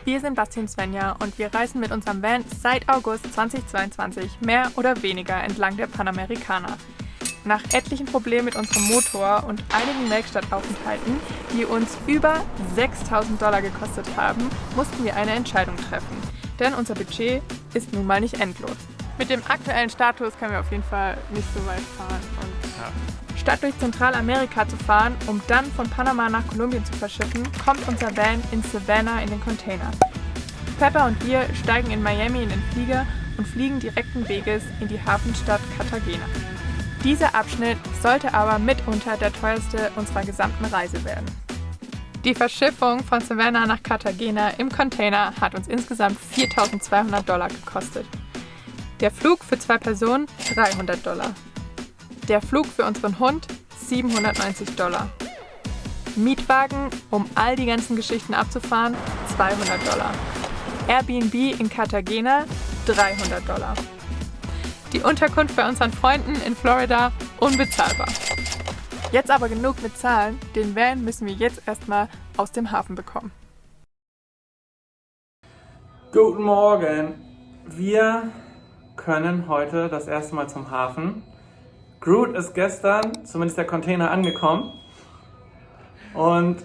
Wir sind Basti und Svenja und wir reisen mit unserem Van seit August 2022 mehr oder weniger entlang der Panamericana. Nach etlichen Problemen mit unserem Motor und einigen Werkstattaufenthalten, die uns über $6.000 gekostet haben, mussten wir eine Entscheidung treffen. Denn unser Budget ist nun mal nicht endlos. Mit dem aktuellen Status können wir auf jeden Fall nicht so weit fahren. Und statt durch Zentralamerika zu fahren, um dann von Panama nach Kolumbien zu verschiffen, kommt unser Van in Savannah in den Container. Pepper und wir steigen in Miami in den Flieger und fliegen direkten Weges in die Hafenstadt Cartagena. Dieser Abschnitt sollte aber mitunter der teuerste unserer gesamten Reise werden. Die Verschiffung von Savannah nach Cartagena im Container hat uns insgesamt $4.200 gekostet. Der Flug für 2 Personen $300. Der Flug für unseren Hund $790. Mietwagen, um all die ganzen Geschichten abzufahren, $200. Airbnb in Cartagena $300. Die Unterkunft bei unseren Freunden in Florida unbezahlbar. Jetzt aber genug mit Zahlen, den Van müssen wir jetzt erstmal aus dem Hafen bekommen. Guten Morgen! Wir können heute das erste Mal zum Hafen. Groot ist gestern, zumindest der Container, angekommen. Und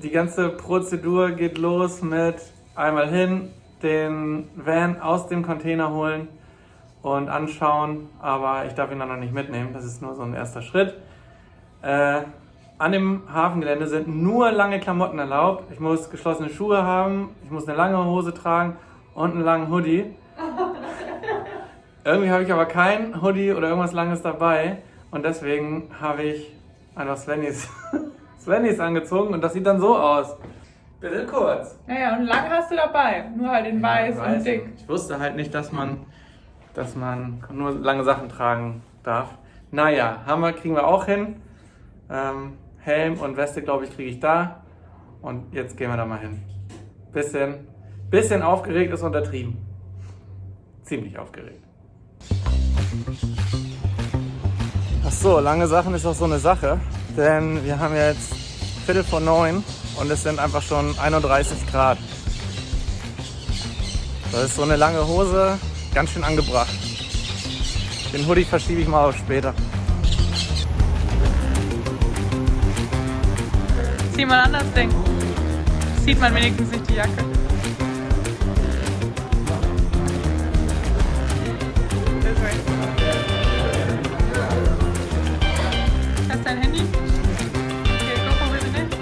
die ganze Prozedur geht los mit einmal hin, den Van aus dem Container holen und anschauen. Aber ich darf ihn dann noch nicht mitnehmen, das ist nur so ein erster Schritt. An dem Hafengelände sind nur lange Klamotten erlaubt. Ich muss geschlossene Schuhe haben, ich muss eine lange Hose tragen und einen langen Hoodie. Irgendwie habe ich aber kein Hoodie oder irgendwas Langes dabei und deswegen habe ich einfach Svennis angezogen und das sieht dann so aus. Bisschen kurz. Naja, und lang hast du dabei, nur halt in weiß und dick. Ich wusste halt nicht, dass man nur lange Sachen tragen darf. Naja, kriegen wir auch hin. Helm und Weste, glaube ich, kriege ich da. Und jetzt gehen wir da mal hin. Bisschen aufgeregt ist untertrieben. Ziemlich aufgeregt. Ach so, lange Sachen ist auch so eine Sache. Denn wir haben jetzt 8:45 und es sind einfach schon 31 Grad. Das ist so eine lange Hose, ganz schön angebracht. Den Hoodie verschiebe ich mal auf später. Zieh mal an das Ding. Sieht man wenigstens nicht die Jacke. Hast du dein Handy? Okay, GoPro bitte nicht.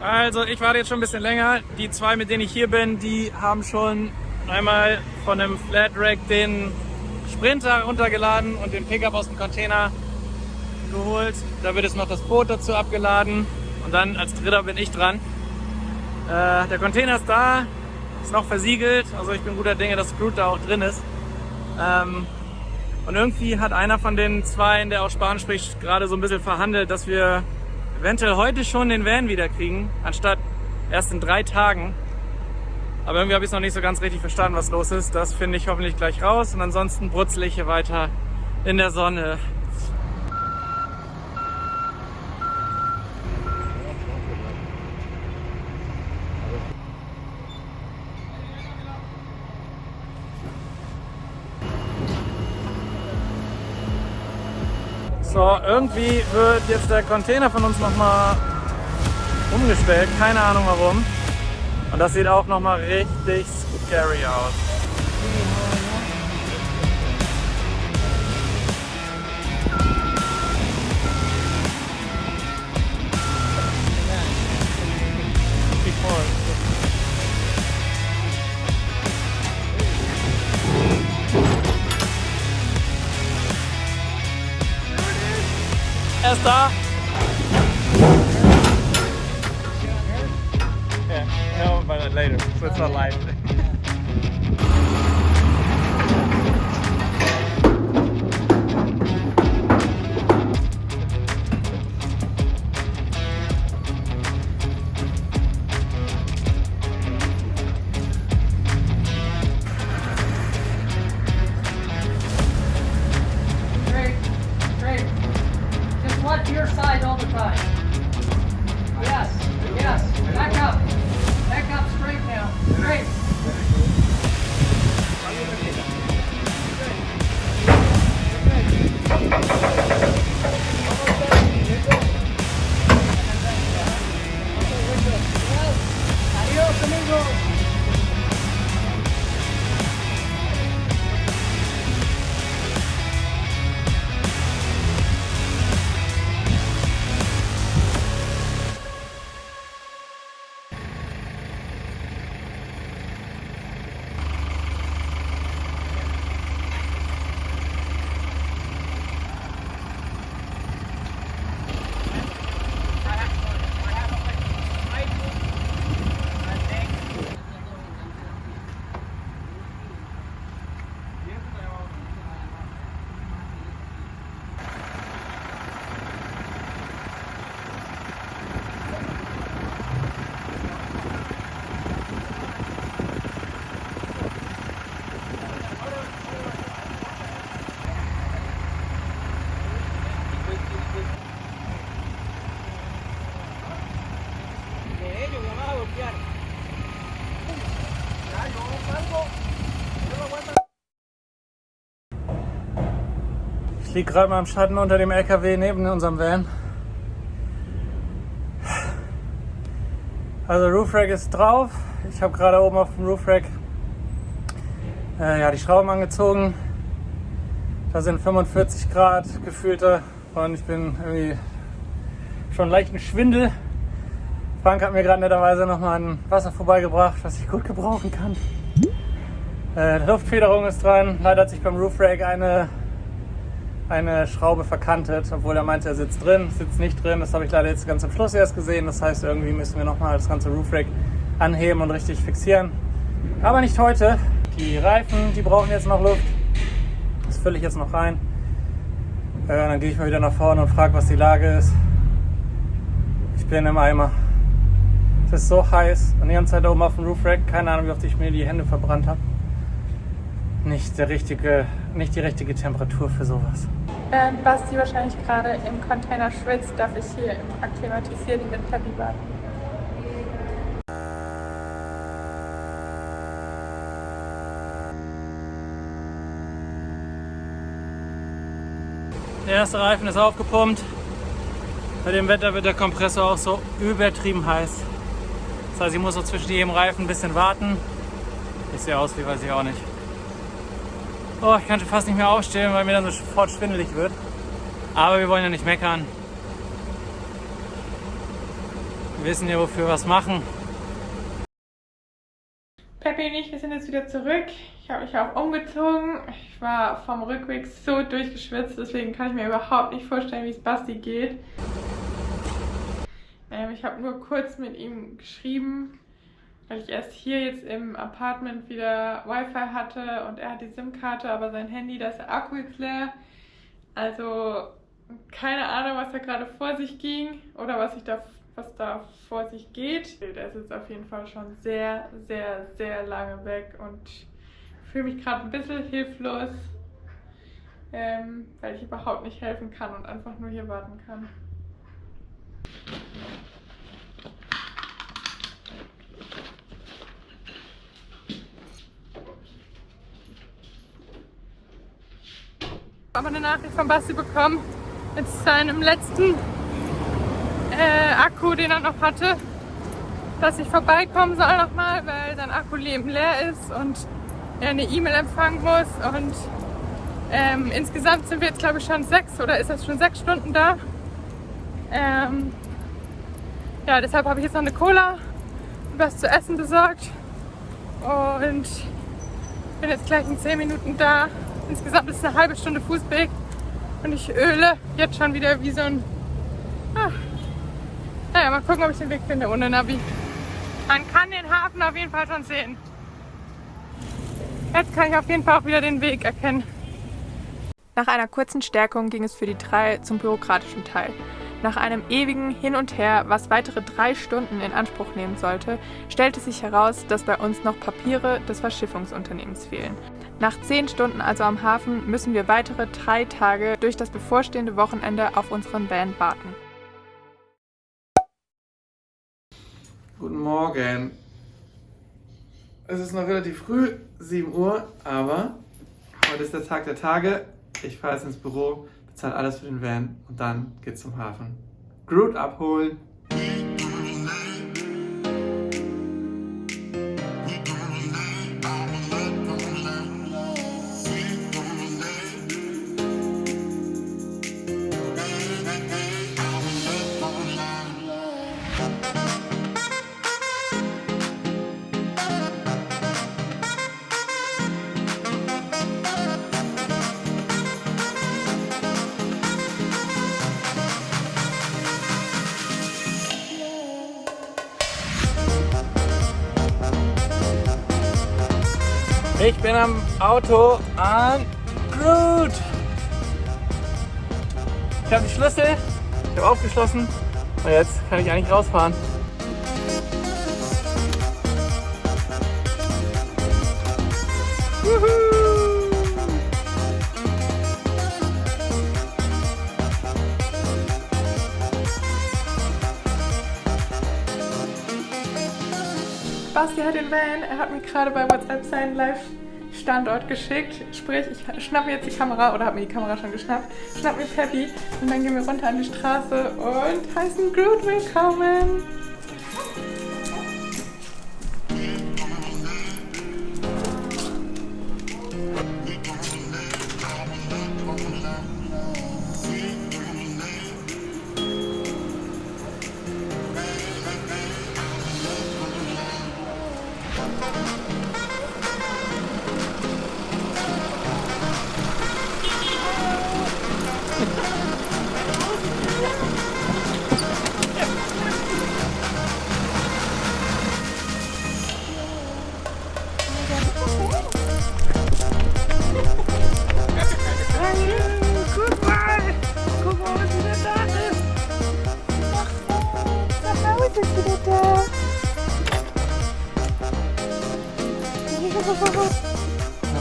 Also ich warte jetzt schon ein bisschen länger. Die 2, mit denen ich hier bin, die haben schon einmal von einem Flatrack den Sprinter runtergeladen und den Pickup aus dem Container geholt. Da wird jetzt noch das Boot dazu abgeladen und dann als dritter bin ich dran. Der Container ist da, ist noch versiegelt, also ich bin guter Dinge, dass Groot da auch drin ist. Und irgendwie hat einer von den 2, der auch Spanisch spricht, gerade so ein bisschen verhandelt, dass wir eventuell heute schon den Van wieder kriegen, anstatt erst in 3 Tagen. Aber irgendwie habe ich es noch nicht so ganz richtig verstanden, was los ist. Das finde ich hoffentlich gleich raus und ansonsten brutzle ich hier weiter in der Sonne. So, irgendwie wird jetzt der Container von uns nochmal umgestellt, keine Ahnung warum. Und das sieht auch nochmal richtig scary aus. Er ist da. Yeah, no, but later, so it's not live. liege gerade mal im Schatten unter dem LKW neben unserem Van. Also Roof Rack ist drauf. Ich habe gerade oben auf dem Roof Rack die Schrauben angezogen. Da sind 45 Grad gefühlte und ich bin irgendwie schon leichten Schwindel. Frank hat mir gerade netterweise nochmal ein Wasser vorbeigebracht, was ich gut gebrauchen kann. Die Luftfederung ist dran. Leider hat sich beim Roof Rack eine Schraube verkantet, obwohl er meinte, er sitzt drin, sitzt nicht drin. Das habe ich leider jetzt ganz am Schluss erst gesehen. Das heißt, irgendwie müssen wir nochmal das ganze Roof Rack anheben und richtig fixieren. Aber nicht heute. Die Reifen, die brauchen jetzt noch Luft. Das fülle ich jetzt noch rein. Dann gehe ich mal wieder nach vorne und frage, was die Lage ist. Ich bin im Eimer. Es ist so heiß und die ganze Zeit oben auf dem Roof Rack. Keine Ahnung, wie oft ich mir die Hände verbrannt habe. Nicht die richtige Temperatur für sowas. Basti wahrscheinlich gerade im Container schwitzt, darf ich hier im akklimatisierten Winterbi warten. Der erste Reifen ist aufgepumpt. Bei dem Wetter wird der Kompressor auch so übertrieben heiß. Das heißt, ich muss noch zwischen jedem Reifen ein bisschen warten. Ich sehe aus, wie weiß ich auch nicht. Oh, ich kann schon fast nicht mehr aufstehen, weil mir dann sofort schwindelig wird. Aber wir wollen ja nicht meckern. Wir wissen ja, wofür wir was machen. Peppi und ich, wir sind jetzt wieder zurück. Ich habe mich auch umgezogen. Ich war vom Rückweg so durchgeschwitzt, deswegen kann ich mir überhaupt nicht vorstellen, wie es Basti geht. Ich habe nur kurz mit ihm geschrieben, weil ich erst hier jetzt im Apartment wieder Wi-Fi hatte und er hat die SIM-Karte, aber sein Handy, da ist der Akku jetzt leer. Also keine Ahnung, was da gerade vor sich ging oder was da vor sich geht. Der ist jetzt auf jeden Fall schon sehr, sehr, sehr lange weg und ich fühle mich gerade ein bisschen hilflos, weil ich überhaupt nicht helfen kann und einfach nur hier warten kann. Aber eine Nachricht von Basti bekommen mit seinem letzten Akku, den er noch hatte, dass ich vorbeikommen soll nochmal, weil sein Akku eben leer ist und er eine E-Mail empfangen muss. Und insgesamt sind wir jetzt, glaube ich, schon 6 Stunden da. Ja, deshalb habe ich jetzt noch eine Cola und was zu essen besorgt und bin jetzt gleich in 10 Minuten da. Insgesamt ist es eine halbe Stunde Fußweg und ich öle jetzt schon wieder wie so ein... Naja, mal gucken, ob ich den Weg finde ohne Navi. Man kann den Hafen auf jeden Fall schon sehen. Jetzt kann ich auf jeden Fall auch wieder den Weg erkennen. Nach einer kurzen Stärkung ging es für die 3 zum bürokratischen Teil. Nach einem ewigen Hin und Her, was weitere 3 Stunden in Anspruch nehmen sollte, stellte sich heraus, dass bei uns noch Papiere des Verschiffungsunternehmens fehlen. Nach 10 Stunden also am Hafen müssen wir weitere 3 Tage durch das bevorstehende Wochenende auf unseren Van warten. Guten Morgen. Es ist noch relativ früh, 7 Uhr, aber heute ist der Tag der Tage. Ich fahre jetzt ins Büro, bezahle alles für den Van und dann geht's zum Hafen. Groot abholen. Ich bin am Auto an Groot. Ich habe die Schlüssel, ich habe aufgeschlossen und jetzt kann ich eigentlich rausfahren. Basti hat den Van, er hat mir gerade bei WhatsApp seinen Standort geschickt. Sprich, ich schnappe jetzt die Kamera oder habe mir die Kamera schon geschnappt. Schnapp mir Peppy und dann gehen wir runter an die Straße und heißen Groot willkommen.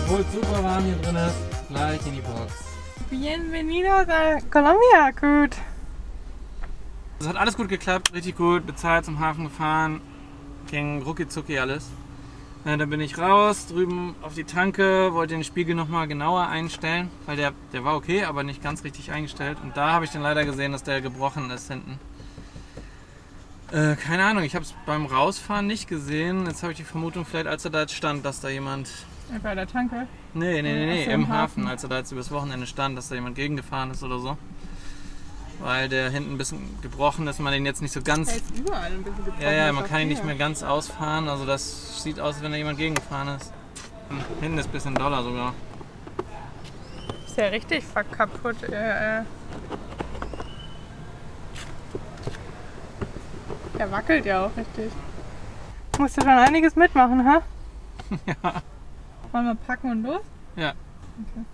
Obwohl es super warm hier drin ist, gleich in die Box. Bienvenidos a Colombia, gut. Es hat alles gut geklappt, richtig gut, bezahlt, zum Hafen gefahren, ging rucki zucki alles. Dann bin ich raus, drüben auf die Tanke, wollte den Spiegel nochmal genauer einstellen, weil der war okay, aber nicht ganz richtig eingestellt. Und da habe ich dann leider gesehen, dass der gebrochen ist hinten. Keine Ahnung, ich habe es beim Rausfahren nicht gesehen. Jetzt habe ich die Vermutung, vielleicht als er da jetzt stand, dass da jemand... Bei der Tanke? Nee, im Hafen, als er da jetzt übers Wochenende stand, dass da jemand gegengefahren ist oder so. Weil der hinten ein bisschen gebrochen ist, man den jetzt nicht so ganz... Der ist überall ein bisschen gebrochen. Ja, man kann ihn nicht mehr ganz ausfahren, also das sieht aus, als wenn da jemand gegengefahren ist. Hinten ist ein bisschen doller sogar. Ist ja richtig kaputt. Der wackelt ja auch richtig. Musst du schon einiges mitmachen, ha? Ja. Wollen wir packen und los? Ja. Okay.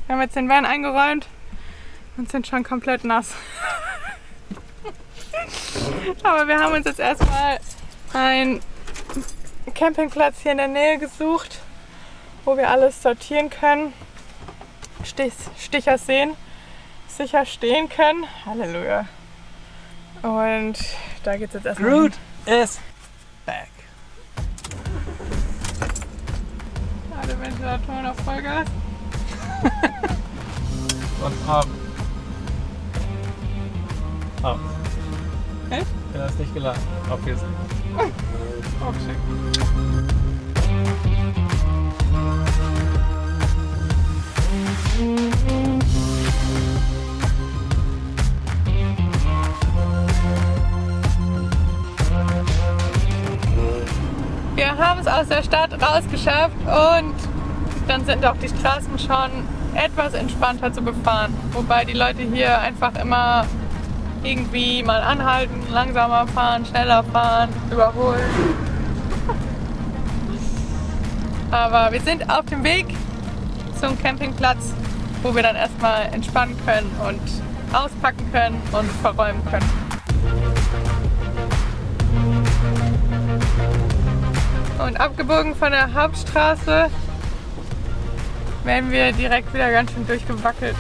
Wir haben jetzt den Van eingeräumt und sind schon komplett nass. Aber wir haben uns jetzt erstmal einen Campingplatz hier in der Nähe gesucht, wo wir alles sortieren können, Sticher sehen, sicher stehen können. Halleluja. Und da geht's jetzt erstmal. Groot is back. Alle Ventilatoren auf Vollgas. Und ab. Ab. Echt? Ja, ist nicht geladen. Obviously. Oh, schick. Wir haben es aus der Stadt rausgeschafft und dann sind auch die Straßen schon etwas entspannter zu befahren. Wobei die Leute hier einfach immer irgendwie mal anhalten, langsamer fahren, schneller fahren, überholen. Aber wir sind auf dem Weg zum Campingplatz, wo wir dann erstmal entspannen können und auspacken können und verräumen können. Und abgebogen von der Hauptstraße werden wir direkt wieder ganz schön durchgewackelt.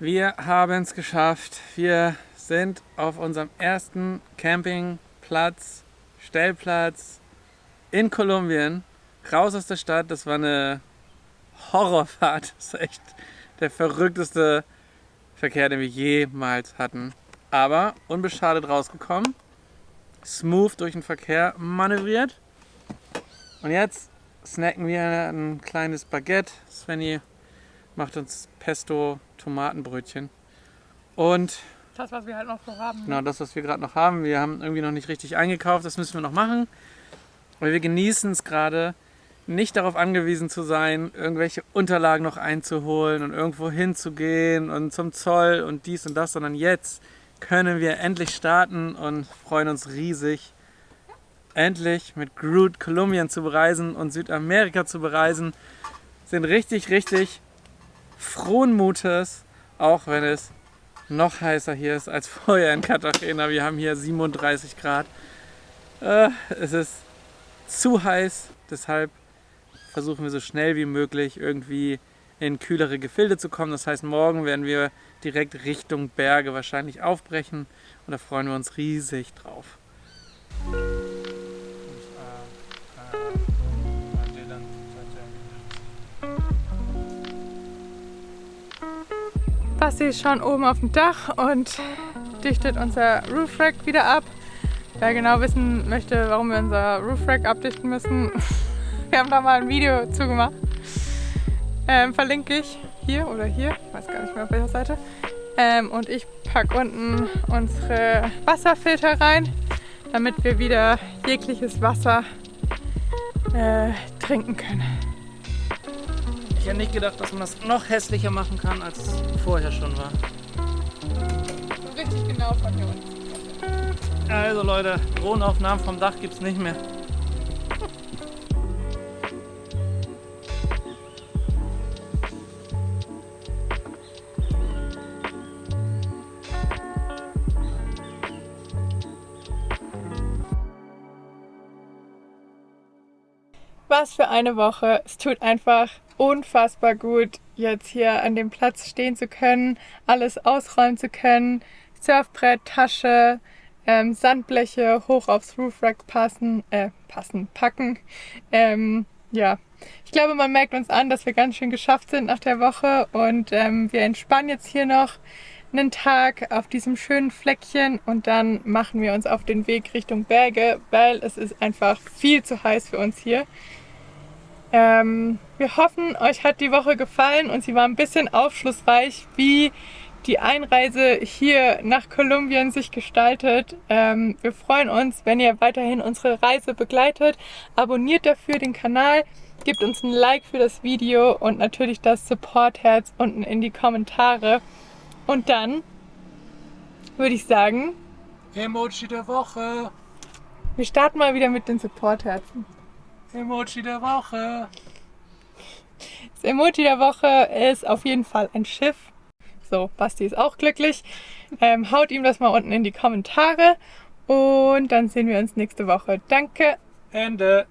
Wir haben es geschafft. Wir sind auf unserem ersten Campingplatz, Stellplatz in Kolumbien. Raus aus der Stadt. Das war eine Horrorfahrt. Das ist echt der verrückteste Verkehr, den wir jemals hatten. Aber unbeschadet rausgekommen. Smooth durch den Verkehr manövriert. Und jetzt snacken wir ein kleines Baguette. Svenny macht uns Pesto Tomatenbrötchen. Und Das, was wir halt noch so haben. genau das, was wir gerade noch haben. Wir haben irgendwie noch nicht richtig eingekauft. Das müssen wir noch machen. Weil wir genießen es gerade, nicht darauf angewiesen zu sein, irgendwelche Unterlagen noch einzuholen und irgendwo hinzugehen und zum Zoll und dies und das, sondern jetzt können wir endlich starten und freuen uns riesig, endlich mit Groot Kolumbien zu bereisen und Südamerika zu bereisen. Sind richtig, richtig frohen Mutes, auch wenn es noch heißer hier ist als vorher in Cartagena. Wir haben hier 37 Grad. Es ist zu heiß, deshalb versuchen wir so schnell wie möglich irgendwie in kühlere Gefilde zu kommen. Das heißt, morgen werden wir direkt Richtung Berge wahrscheinlich aufbrechen und da freuen wir uns riesig drauf. Basti ist schon oben auf dem Dach und dichtet unser Roof Rack wieder ab. Wer genau wissen möchte, warum wir unser Roof Rack abdichten müssen, wir haben da mal ein Video zugemacht. Verlinke ich hier oder hier, ich weiß gar nicht mehr auf welcher Seite. Und ich packe unten unsere Wasserfilter rein, damit wir wieder jegliches Wasser trinken können. Ich hätte nicht gedacht, dass man das noch hässlicher machen kann, als es vorher schon war. Richtig genau von hier unten. Also Leute, Drohnenaufnahmen vom Dach gibt's nicht mehr. Was für eine Woche. Es tut einfach unfassbar gut, jetzt hier an dem Platz stehen zu können, alles ausräumen zu können, Surfbrett, Tasche, Sandbleche hoch aufs Roof Rack packen. Ja, ich glaube, man merkt uns an, dass wir ganz schön geschafft sind nach der Woche und wir entspannen jetzt hier noch einen Tag auf diesem schönen Fleckchen und dann machen wir uns auf den Weg Richtung Berge, weil es ist einfach viel zu heiß für uns hier. Wir hoffen, euch hat die Woche gefallen und sie war ein bisschen aufschlussreich, wie die Einreise hier nach Kolumbien sich gestaltet. Wir freuen uns, wenn ihr weiterhin unsere Reise begleitet. Abonniert dafür den Kanal, gebt uns ein Like für das Video und natürlich das Support-Herz unten in die Kommentare. Und dann würde ich sagen, Emoji der Woche. wir starten mal wieder mit den Support-Herzen. Emoji der Woche. Das Emoji der Woche ist auf jeden Fall ein Schiff. So, Basti ist auch glücklich. Haut ihm das mal unten in die Kommentare und dann sehen wir uns nächste Woche. Danke. Ende.